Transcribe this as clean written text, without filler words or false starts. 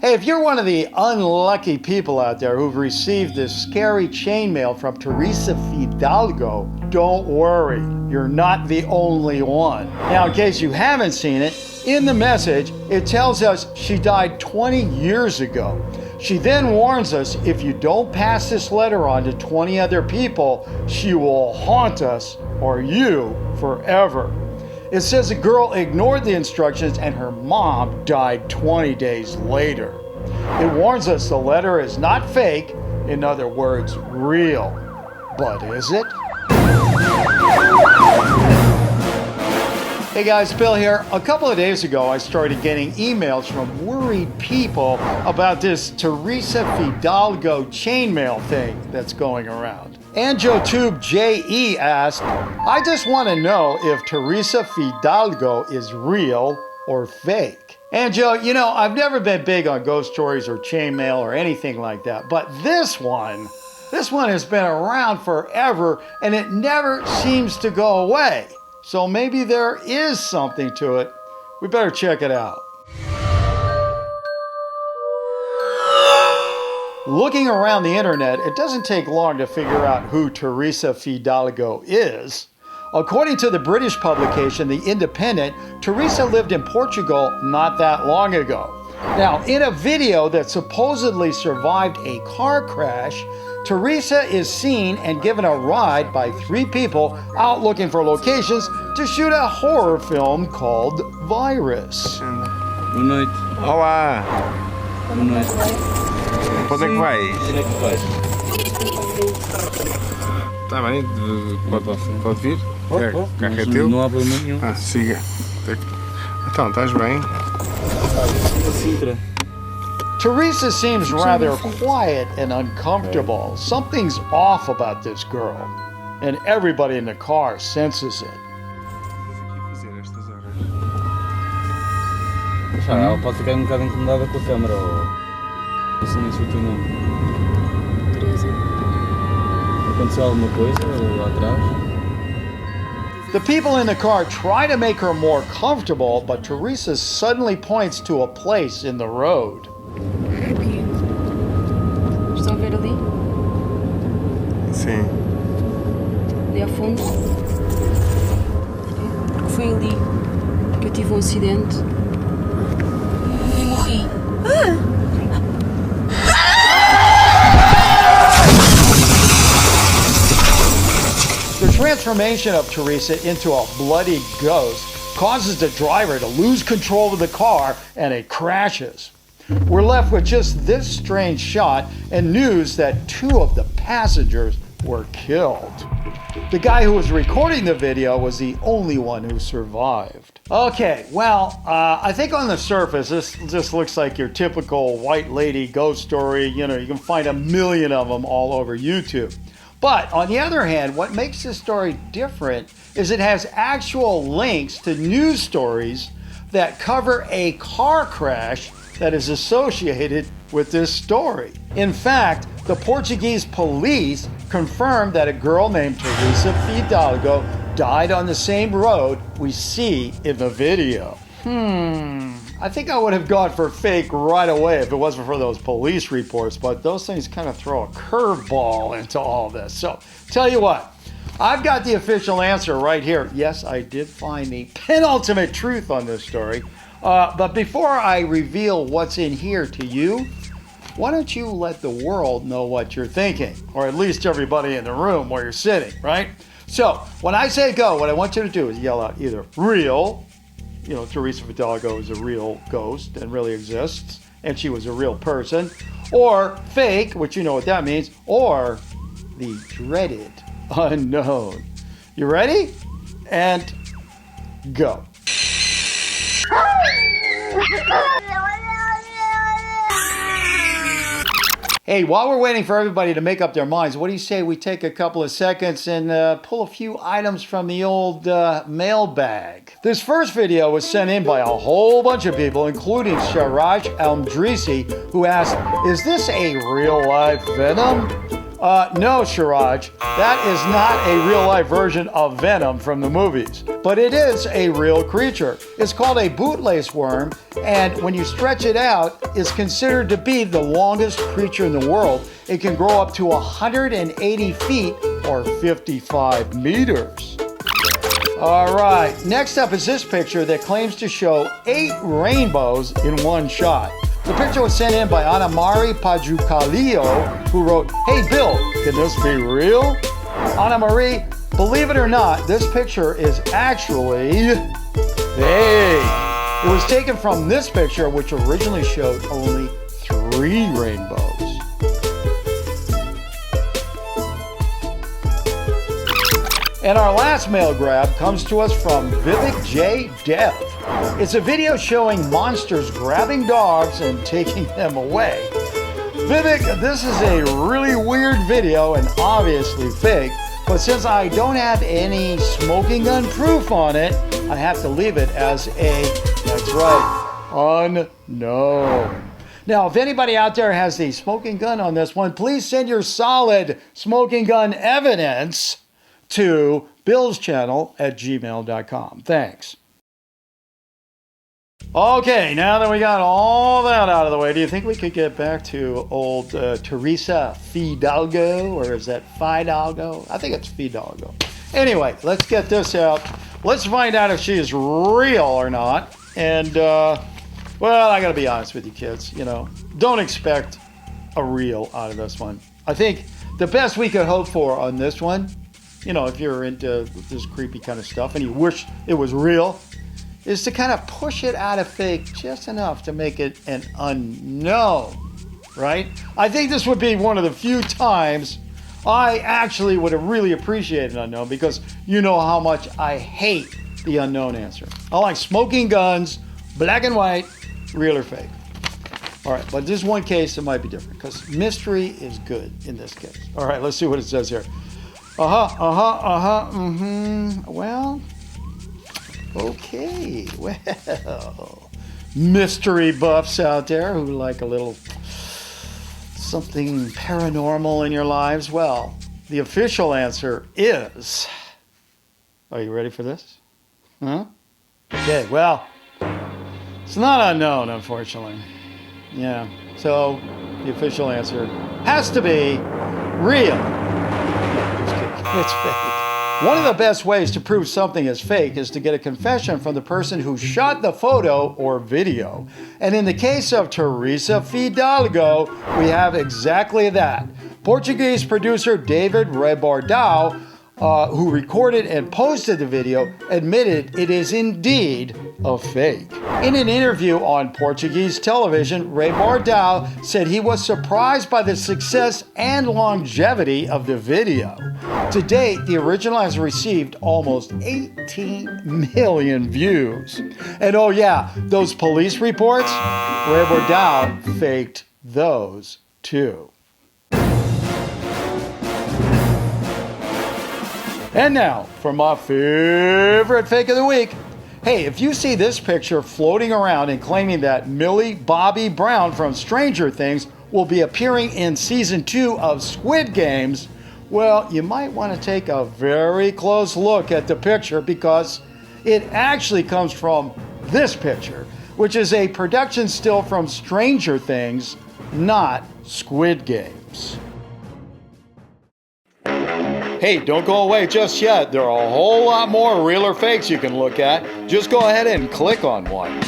Hey, if you're one of the unlucky people out there who've received this scary chainmail from Teresa Fidalgo, don't worry, you're not the only one. Now, in case you haven't seen it, in the message, it tells us she died 20 years ago. She then warns us if you don't pass this letter on to 20 other people, she will haunt us, or you, forever. It says the girl ignored the instructions and her mom died 20 days later. It warns us the letter is not fake, in other words, real. But is it? Hey guys, Bill here. A couple of days ago, I started getting emails from worried people about this Teresa Fidalgo chainmail thing that's going around. AnjoTube JE asked, I just want to know if Teresa Fidalgo is real or fake. Anjo, you know, I've never been big on ghost stories or chainmail or anything like that, but this one has been around forever and it never seems to go away. So maybe there is something to it. We better check it out. Looking around the internet, it doesn't take long to figure out who Teresa Fidalgo is. According to the British publication, The Independent, Teresa lived in Portugal not that long ago. Now, in a video that supposedly survived a car crash, Teresa is seen and given a ride by 3 people out looking for locations to shoot a horror film called Virus. Boa noite. Olá! Boa noite. Onde é que vais? Onde é que vais? Está bem, pode vir? O carro é teu? Não há problema nenhum. Ah, siga. Então, estás bem? Sintra. Teresa seems rather quiet and uncomfortable. Something's off about this girl, and everybody in the car senses it. Ela pode ficar um bocado incomodada com a câmera ou assim isso o teu nome. Teresa. Aconteceu alguma coisa lá atrás? The people in the car try to make her more comfortable, but Teresa suddenly points to a place in the road. O quê? Estão a ver ali? Sim. Ali ao fundo? Porque foi ali que eu tive um acidente e morri. The transformation of Teresa into a bloody ghost causes the driver to lose control of the car and it crashes. We're left with just this strange shot and news that 2 of the passengers were killed. The guy who was recording the video was the only one who survived. Okay, well, I think on the surface, this just looks like your typical white lady ghost story. You know, you can find a million of them all over YouTube. But on the other hand, what makes this story different is it has actual links to news stories that cover a car crash that is associated with this story. In fact, the Portuguese police confirmed that a girl named Teresa Fidalgo died on the same road we see in the video. I think I would have gone for fake right away if it wasn't for those police reports, but those things kind of throw a curveball into all this. So, tell you what, I've got the official answer right here. Yes, I did find the penultimate truth on this story. But before I reveal what's in here to you, why don't you let the world know what you're thinking? Or at least everybody in the room where you're sitting, right? So, when I say go, what I want you to do is yell out either real, you know, Teresa Fidalgo is a real ghost and really exists, and she was a real person, or fake, which you know what that means, or the dreaded unknown. You ready? And go. Hey, while we're waiting for everybody to make up their minds, what do you say we take a couple of seconds and pull a few items from the old mailbag? This first video was sent in by a whole bunch of people, including Sharaj Almdrisi, who asked, is this a real-life Venom? No, Shiraj, that is not a real-life version of Venom from the movies, but it is a real creature. It's called a bootlace worm, and when you stretch it out, it's considered to be the longest creature in the world. It can grow up to 180 feet or 55 meters. All right, next up is this picture that claims to show 8 rainbows in one shot. The picture was sent in by Anna-Marie Pajucalio, who wrote, "Hey Bill, can this be real?" Anna-Marie, believe it or not, this picture is actually fake. It was taken from this picture, which originally showed only 3 rainbows. And our last mail grab comes to us from Vivek J. Dev. It's a video showing monsters grabbing dogs and taking them away. Vivek, this is a really weird video and obviously fake, but since I don't have any smoking gun proof on it, I have to leave it as a, that's right, unknown. Now, if anybody out there has the smoking gun on this one, please send your solid smoking gun evidence to billschannel@gmail.com. Thanks. Okay, now that we got all that out of the way, do you think we could get back to old Teresa Fidalgo, or is that Fidalgo? I think it's Fidalgo. Anyway, let's get this out. Let's find out if she is real or not. And, well, I gotta be honest with you kids, you know, don't expect a real out of this one. I think the best we could hope for on this one, you know, if you're into this creepy kind of stuff and you wish it was real, is to kind of push it out of fake just enough to make it an unknown, right? I think this would be one of the few times I actually would have really appreciated an unknown, because you know how much I hate the unknown answer. I like smoking guns, black and white, real or fake. All right, but this one case, it might be different because mystery is good in this case. All right, let's see what it says here. Well, okay. Well, mystery buffs out there who like a little something paranormal in your lives. Well, the official answer is, are you ready for this? Huh? Okay, well, it's not unknown, unfortunately. Yeah, so the official answer has to be real. It's fake. One of the best ways to prove something is fake is to get a confession from the person who shot the photo or video. And in the case of Teresa Fidalgo, we have exactly that. Portuguese producer David Rebordao, who recorded and posted the video, admitted it is indeed a fake. In an interview on Portuguese television, Rebordao said he was surprised by the success and longevity of the video. To date, the original has received almost 18 million views. And oh yeah, those police reports, Rebordao faked those too. And now, for my favorite fake of the week. Hey, if you see this picture floating around and claiming that Millie Bobby Brown from Stranger Things will be appearing in season 2 of Squid Games, well, you might want to take a very close look at the picture, because it actually comes from this picture, which is a production still from Stranger Things, not Squid Games. Hey, don't go away just yet. There are a whole lot more real or fakes you can look at. Just go ahead and click on one.